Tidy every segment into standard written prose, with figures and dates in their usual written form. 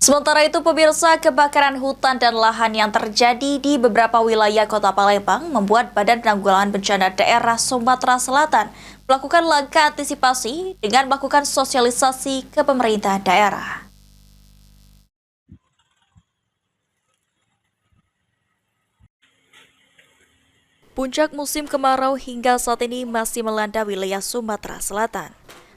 Sementara itu, pemirsa, kebakaran hutan dan lahan yang terjadi di beberapa wilayah Kota Palembang membuat Badan Penanggulangan Bencana Daerah Sumatera Selatan melakukan langkah antisipasi dengan melakukan sosialisasi ke pemerintah daerah. Puncak musim kemarau hingga saat ini masih melanda wilayah Sumatera Selatan.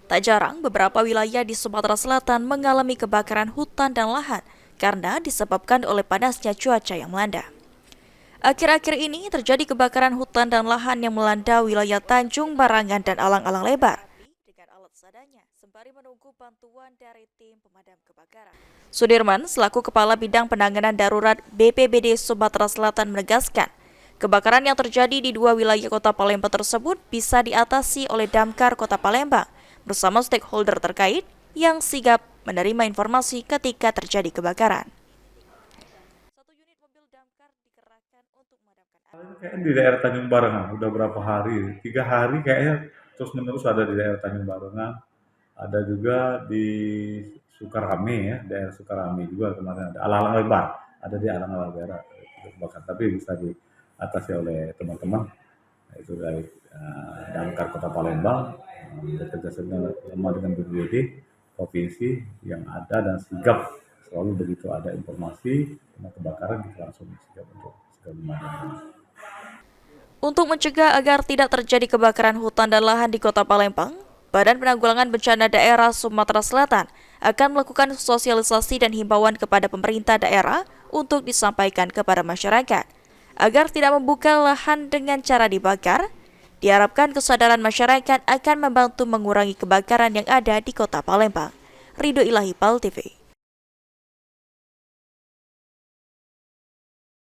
Tak jarang beberapa wilayah di Sumatera Selatan mengalami kebakaran hutan dan lahan karena disebabkan oleh panasnya cuaca yang melanda. Akhir-akhir ini terjadi kebakaran hutan dan lahan yang melanda wilayah Tanjung Barangan dan Alang-alang Lebar dengan alat seadanya sembari menunggu bantuan dari tim pemadam kebakaran. Sudirman selaku Kepala Bidang Penanganan Darurat BPBD Sumatera Selatan menegaskan, kebakaran yang terjadi di dua wilayah Kota Palembang tersebut bisa diatasi oleh Damkar Kota Palembang bersama stakeholder terkait yang sigap menerima informasi ketika terjadi kebakaran. Satu unit mobil damkar dikerahkan untuk memadamkan api. Kayaknya di daerah Tanjung Barengan udah berapa hari, 3 hari kayaknya terus menerus ada di daerah Tanjung Barengan, ada juga di Sukarame ya, daerah Sukarame juga kemarin ada Alang-alang Lebar, ada di Alang-alang Lebar kebakaran, tapi bisa diatasi oleh teman-teman itu dari Damkar Kota Palembang bekerja sama dengan BPBD provinsi yang ada dan sigap selalu begitu ada informasi tentang kebakaran kita langsung sigap untuk segera memadamkan. Untuk mencegah agar tidak terjadi kebakaran hutan dan lahan di Kota Palembang, Badan Penanggulangan Bencana Daerah Sumatera Selatan akan melakukan sosialisasi dan himbauan kepada pemerintah daerah untuk disampaikan kepada masyarakat. Agar tidak membuka lahan dengan cara dibakar, diharapkan kesadaran masyarakat akan membantu mengurangi kebakaran yang ada di Kota Palembang. Ridho Ilahi, PAL TV.